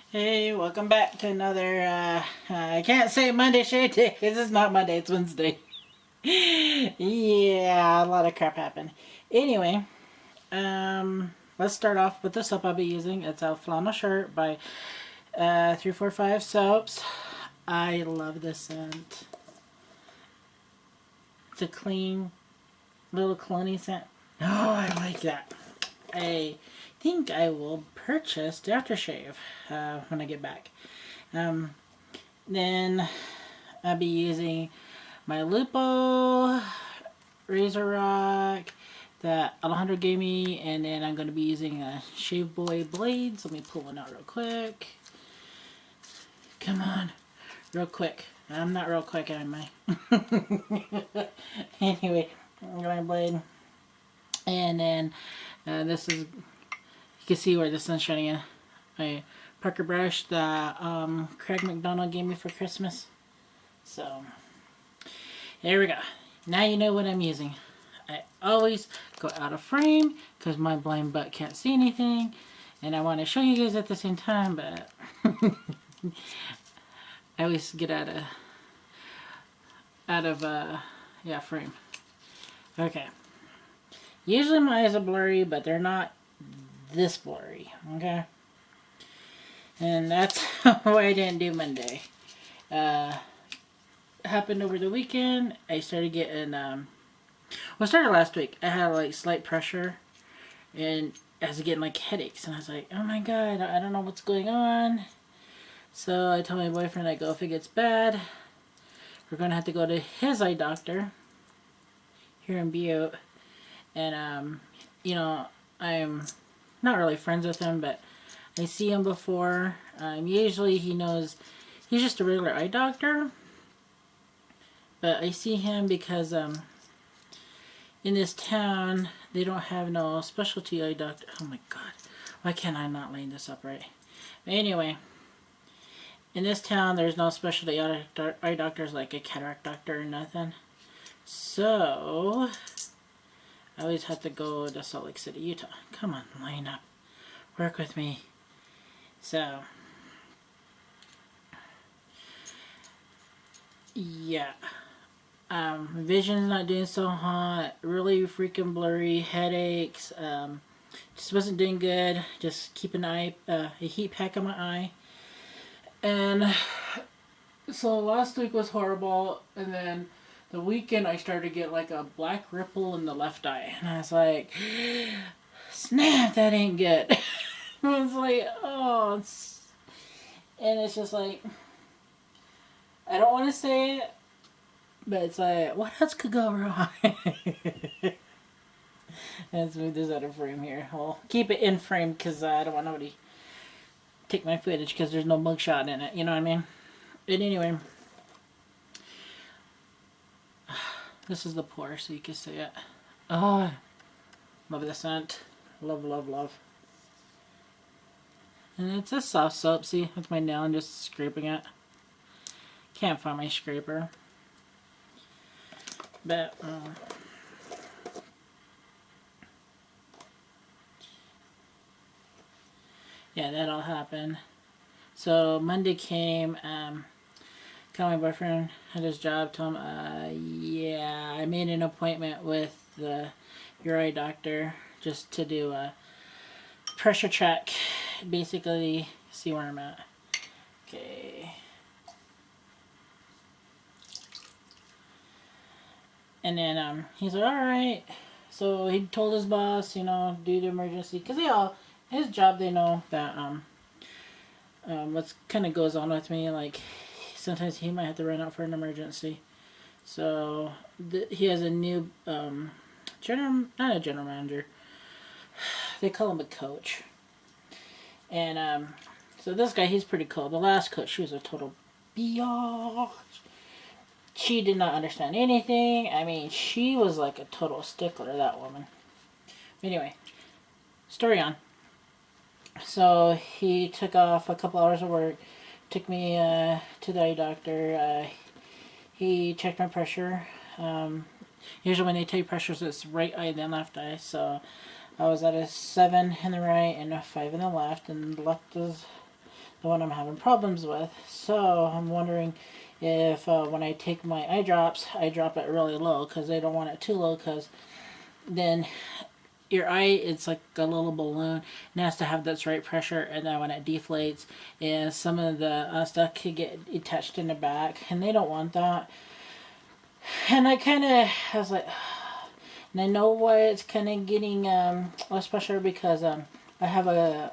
Hey, welcome back to another, I can't say Monday shade day because it's not Monday, it's Wednesday. Yeah, a lot of crap happened. Anyway, let's start off with the soap I'll be using. It's a flannel shirt by 345 Soaps. I love this scent. It's a clean, little clone scent. Oh, I like that. I think I will purchase the aftershave when I get back. Um, then I'll be using my Lupo, Razorock that Alejandro gave me, and then I'm going to be using a Shave Boy blades. Let me pull one out real quick. Come on, real quick. I'm not real quick, am I? Anyway, I'm going to blade. And then this is, you can see where the sun's shining in. My Parker brush that Craig McDonald gave me for Christmas. So, there we go. Now you know what I'm using. I always go out of frame because my blind butt can't see anything. And I want to show you guys at the same time, but I always get out of frame. Okay. Usually my eyes are blurry, but they're not this blurry, okay? And that's why I didn't do Monday. Happened over the weekend. I started getting, it started last week. I had like slight pressure and I was getting like headaches. And I was like, oh my god, I don't know what's going on. So I told my boyfriend, I go, if it gets bad, we're going to have to go to his eye doctor here in Butte. And, you know, I'm not really friends with him, but I see him before. Usually he knows, he's just a regular eye doctor. But I see him because in this town, they don't have no specialty eye doctor. Oh my god. Why can't I not line this up right? But anyway, in this town, there's no specialty eye doctors like a cataract doctor or nothing. So, I always have to go to Salt Lake City, Utah. Come on, line up. Work with me. So, yeah. Vision's not doing so hot. Really freaking blurry. Headaches. Just wasn't doing good. Just keep a heat pack on my eye. And so last week was horrible. And then the weekend I started to get like a black ripple in the left eye. And I was like, snap, that ain't good. I was like, oh. And it's just like, I don't want to say it. But it's like, what else could go wrong? Let's move this out of frame here. I'll keep it in frame because I don't want nobody to take my footage because there's no mugshot in it. You know what I mean? But anyway, this is the pour so you can see it. Oh, love the scent. Love, love, love. And it's a soft soap. See, with my nail, I'm just scraping it. Can't find my scraper. But, yeah, that all happened. So Monday came, called my boyfriend at his job, told him, yeah, I made an appointment with your eye doctor just to do a pressure check, basically see where I'm at. Okay. And then he's like, alright. So he told his boss, you know, due to emergency, because his job, they know that what's kind of goes on with me, like sometimes he might have to run out for an emergency. So he has a new not a general manager, they call him a coach. And so this guy, he's pretty cool. The last coach, she was a total biatch. She did not understand anything. I mean, she was like a total stickler, that woman. Anyway, story on. So he took off a couple hours of work, took me to the eye doctor. He checked my pressure. Usually when they take pressures, it's right eye then left eye. So I was at a 7 in the right and a 5 in the left, and the the one I'm having problems with. So I'm wondering if when I take my eye drops, I drop it really low because they don't want it too low, because then your eye, it's like a little balloon, and it has to have this right pressure, and then when it deflates, and some of the stuff could get attached in the back, and they don't want that. And I was like, and I know why it's kind of getting less pressure, because I have a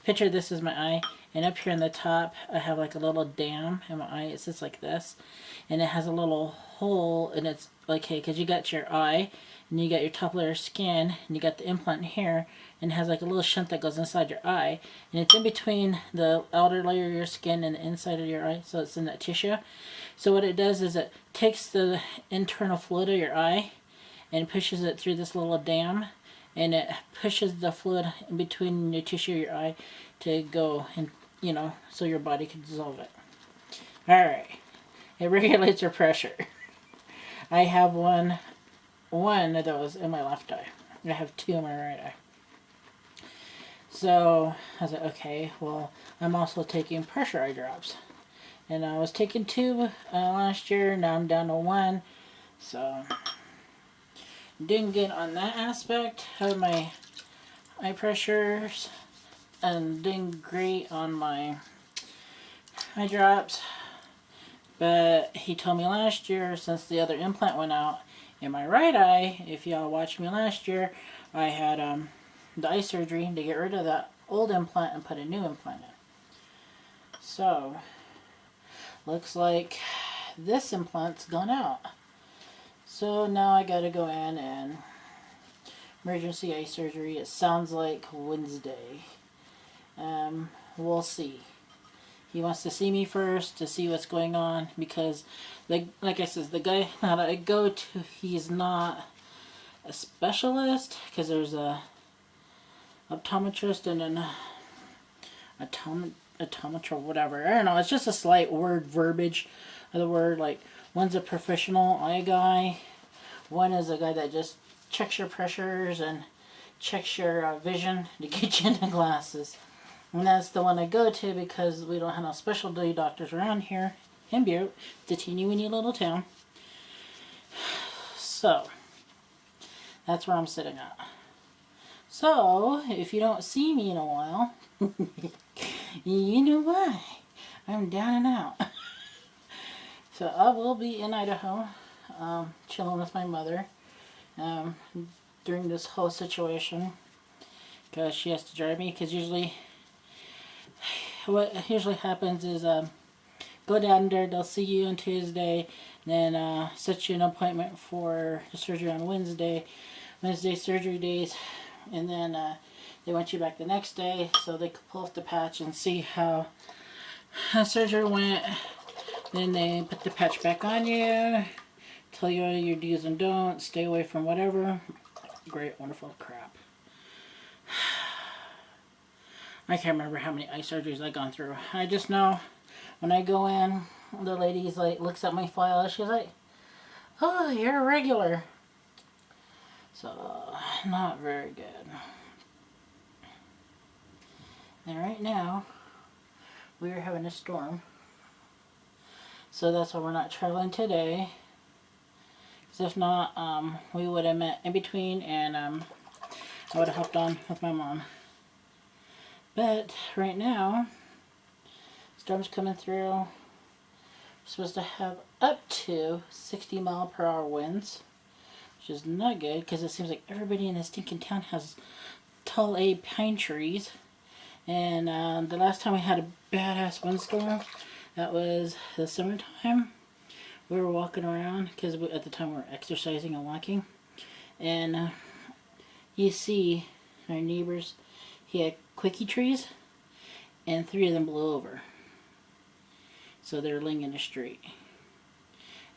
picture. This is my eye, and up here in the top, I have like a little dam in my eye. It sits like this, and it has a little hole, and it's like, hey, because you got your eye, and you got your top layer of skin, and you got the implant here, and it has like a little shunt that goes inside your eye, and it's in between the outer layer of your skin and the inside of your eye, so it's in that tissue. So what it does is it takes the internal fluid of your eye and pushes it through this little dam, and it pushes the fluid in between your tissue of your eye to go, and so your body can dissolve it. Alright, it regulates your pressure. I have one of those in my left eye. I have two in my right eye. So I was like, okay, well, I'm also taking pressure eye drops. And I was taking 2 last year, now I'm down to 1. So doing good on that aspect of my eye pressures, and doing great on my eye drops. But he told me last year, since the other implant went out in my right eye, if y'all watched me last year, I had the eye surgery to get rid of that old implant and put a new implant in. So looks like this implant's gone out. So now I gotta go in and emergency eye surgery. It sounds like Wednesday. We'll see. He wants to see me first to see what's going on, because like I said, the guy that I go to, he's not a specialist, because there's a optometrist and an optometrist, whatever. I don't know. It's just a slight verbiage of the word. Like, one's a professional eye guy. One is a guy that just checks your pressures and checks your vision to get you into glasses. And that's the one I go to, because we don't have no specialty doctors around here in Butte. It's a teeny weeny little town. So that's where I'm sitting at. So if you don't see me in a while, you know why. I'm down and out. So I will be in Idaho, chilling with my mother during this whole situation, because she has to drive me. Because what usually happens is go down there, they'll see you on Tuesday, then set you an appointment for the surgery on Wednesday surgery days, and then they want you back the next day so they can pull off the patch and see how the surgery went. Then they put the patch back on you, tell you all your do's and don'ts, stay away from whatever. Great, wonderful crap. I can't remember how many eye surgeries I've gone through. I just know when I go in, the lady's like, looks at my file, she's like, oh, you're a regular. So, not very good. And right now, we are having a storm. So that's why we're not traveling today. Because if not, we would have met in between, and I would have hopped on with my mom. But right now, storm's coming through. We're supposed to have up to 60-mile-per-hour winds, which is not good, because it seems like everybody in this stinking town has tall pine trees. And the last time we had a badass windstorm, that was the summertime. We were walking around, because at the time we were exercising and walking, and you see our neighbors, he had quickie trees, and 3 of them blew over. So they're laying in the street.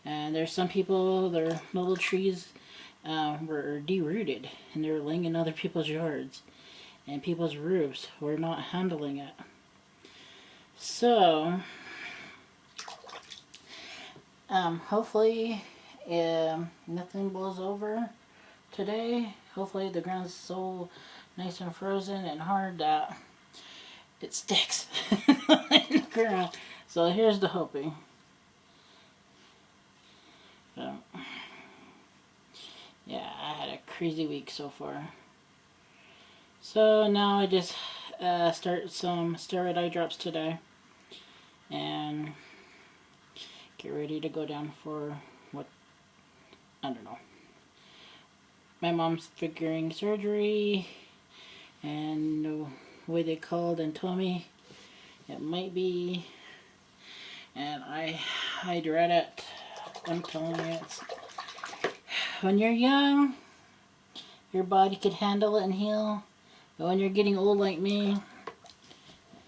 And there's some people, their little trees were derooted, and they're laying in other people's yards, and people's roofs were not handling it. So hopefully nothing blows over today. Hopefully the ground's so nice and frozen and hard that it sticks. in the ground. So here's the hoping. So, yeah, I had a crazy week so far. So now I just start some steroid eye drops today. And get ready to go down for what, I don't know. My mom's figuring surgery, and the way they called and told me it might be, and I dread it. I'm telling you, it's, when you're young, your body could handle it and heal, but when you're getting old like me,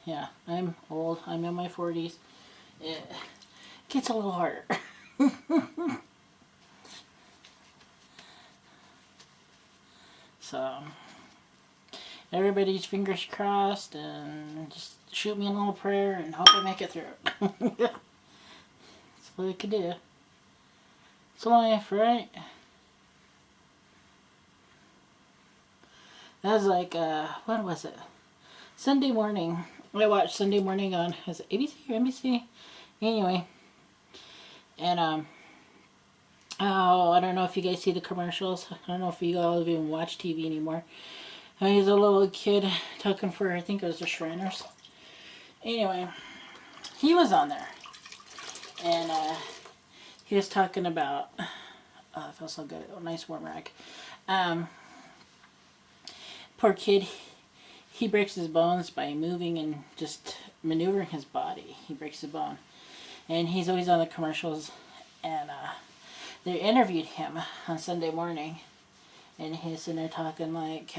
yeah, I'm old, I'm in my 40s, it gets a little harder. So, everybody's fingers crossed, and just shoot me a little prayer and hope I make it through. That's what I could do. It's life, right? That was like, when was it? Sunday morning. I watched Sunday morning on, is it ABC or NBC? Anyway. And, oh, I don't know if you guys see the commercials. I don't know if you all even watch TV anymore. He's a little kid talking for, I think it was the Shriners. Anyway, he was on there. And he was talking about, oh, it feels so good. Oh, nice warm rag. Poor kid, he breaks his bones by moving and just maneuvering his body. He breaks his bone. And he's always on the commercials. And they interviewed him on Sunday morning. And he's sitting there talking like,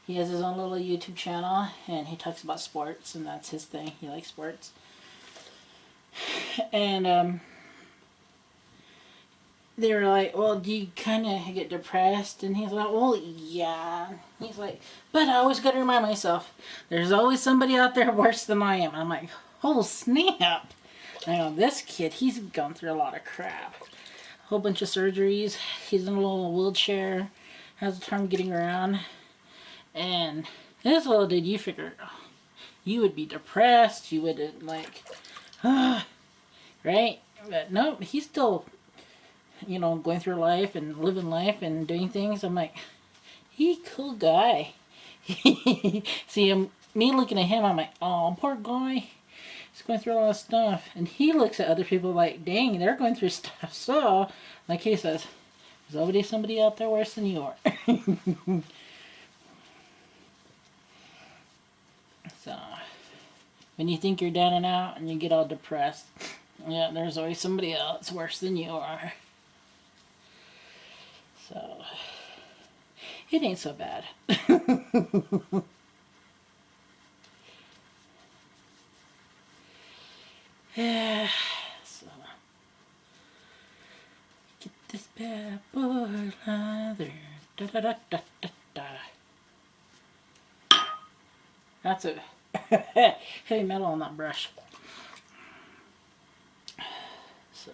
he has his own little YouTube channel, and he talks about sports, and that's his thing. He likes sports. And they were like, well, do you kind of get depressed? And he's like, well, yeah. He's like, but I always got to remind myself, there's always somebody out there worse than I am. I'm like, oh, snap. I know, this kid, he's gone through a lot of crap. A whole bunch of surgeries. He's in a little wheelchair. Has a time getting around. And this little did you figure, you would be depressed, you would like, right? But no, he's still, you know, going through life and living life and doing things. I'm like, he cool guy. See him, me looking at him, I'm like, oh, poor guy. He's going through a lot of stuff. And he looks at other people like, dang, they're going through stuff. So, like he says, there's always somebody out there worse than you are. So, when you think you're down and out and you get all depressed, yeah, there's always somebody else worse than you are. So, it ain't so bad. Yeah, so, get this bad boy leather. Da da da da da da. That's a heavy metal on that brush. So,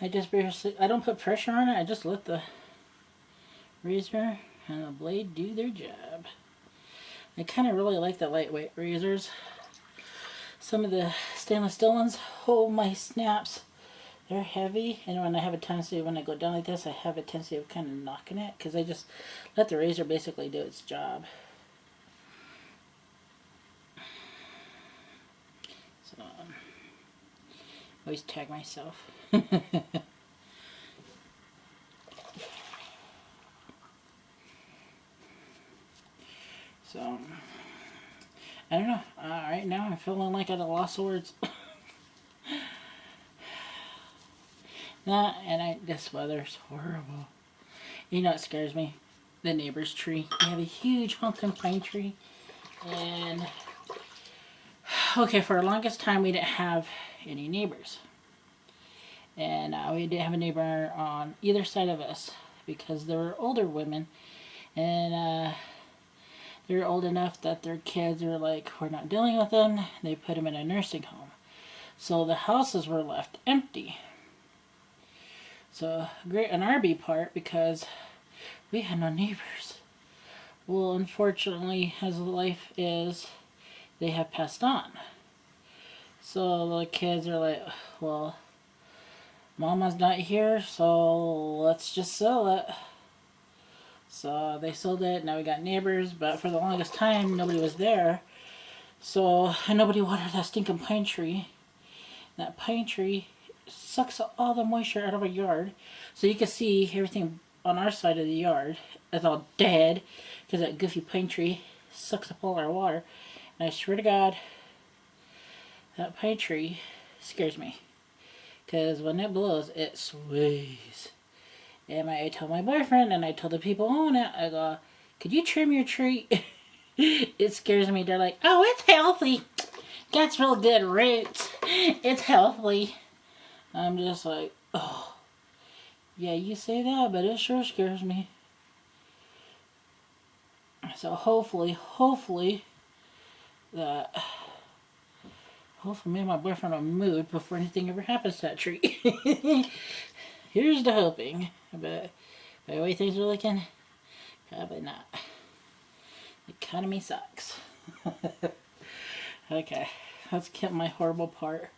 I just basically, I don't put pressure on it. I just let the razor and the blade do their job. I kind of really like the lightweight razors. Some of the stainless steel ones hold my snaps. They're heavy, and when I have a tendency, when I go down like this, I have a tendency of kind of knocking it, because I just let the razor basically do its job. So, always tag myself. So, I don't know. Right now, I'm feeling like I'm at a loss of words. This weather's horrible. You know what scares me? The neighbor's tree. We have a huge honking pine tree. And, okay, for the longest time we didn't have any neighbors. And we didn't have a neighbor on either side of us because they were older women. And they were old enough that their kids were like, we're not dealing with them. They put them in a nursing home. So the houses were left empty. So great on our B part because we had no neighbors. Well, unfortunately, as life is, they have passed on. So the kids are like, well, Mama's not here, so let's just sell it. So they sold it. Now we got neighbors, but for the longest time, nobody was there. So, and nobody watered that stinking pine tree. That pine tree sucks all the moisture out of our yard. So you can see everything on our side of the yard is all dead because that goofy pine tree sucks up all our water. And I swear to God, that pine tree scares me. Because when it blows, it sways. And I told my boyfriend and I told the people on it, I go, could you trim your tree? It scares me. They're like, oh, it's healthy. Gets real good roots. It's healthy. I'm just like, oh. Yeah, you say that, but it sure scares me. So hopefully that... Hopefully me and my boyfriend will move before anything ever happens to that tree. Here's the hoping. But the way things are looking, probably not. The economy sucks. Okay, let's get my horrible part.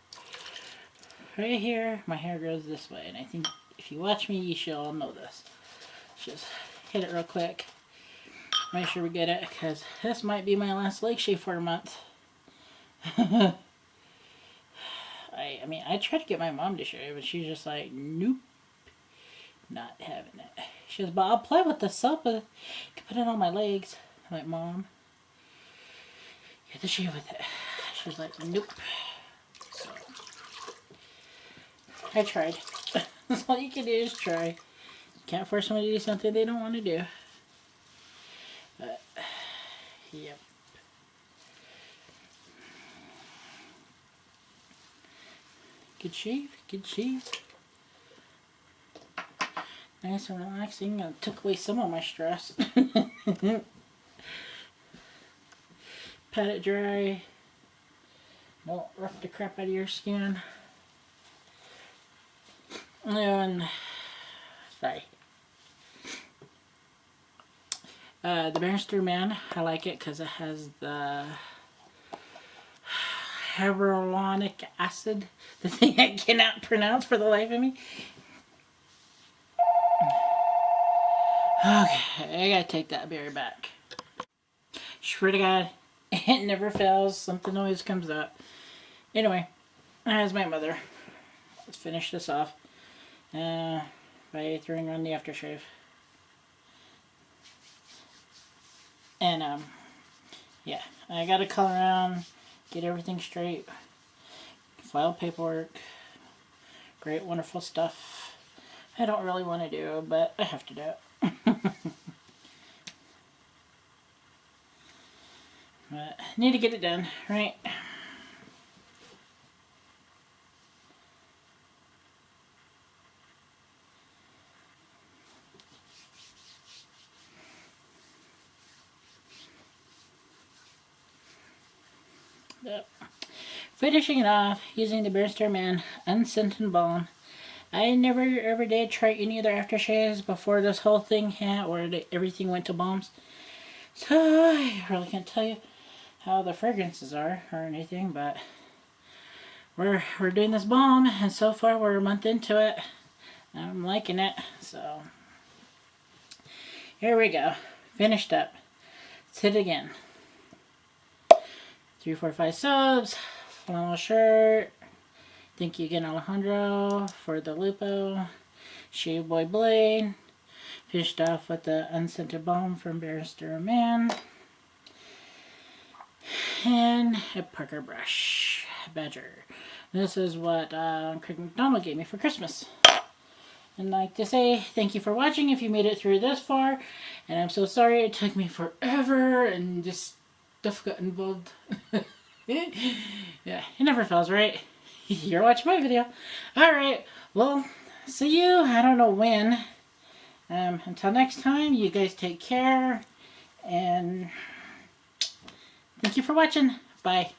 Right here, my hair grows this way. And I think if you watch me, you should all know this. Just hit it real quick. Make sure we get it, because this might be my last leg shave for a month. I mean, I tried to get my mom to shave, but she's just like, nope, not having it. She goes, but I'll play with the soap. You can put it on my legs. I'm like, Mom, you have to shave with it. She's like, nope. So, I tried. That's all you can do is try. Can't force somebody to do something they don't want to do. But, yep. Good shave, good shave. Nice and relaxing. It took away some of my stress. Pat it dry. Don't rough the crap out of your skin. And, sorry. The Barrister Man, I like it because it has the hyaluronic acid, the thing I cannot pronounce for the life of me. Okay, I gotta take that berry back. Swear to God, it never fails. Something always comes up. Anyway, as my mother. Let's finish this off by throwing on the aftershave. And yeah, I gotta color around, get everything straight, file paperwork, great wonderful stuff. I don't really want to do, but I have to do it. But need to get it done, right? Yep. Finishing it off using the Barrister Man unscented balm. I never ever did try any other aftershaves before this whole thing hit, where everything went to balms. So I really can't tell you how the fragrances are or anything, but we're doing this balm, and so far we're a month into it. I'm liking it, so here we go. Finished up. Let's hit it again. 3, 4, 5 subs. Flannel shirt. Thank you again, Alejandro, for the Lupo. Shave Boy Blade. Finished off with the unscented balm from Barrister Man. And a Parker brush. Badger. This is what mcdonald gave me for Christmas. And I'd like to say thank you for watching if you made it through this far. And I'm so sorry it took me forever and just stuff got involved. Yeah, it never fails, right? You're watching my video. Alright, well, see you. I don't know when. Until next time, you guys take care. And thank you for watching. Bye.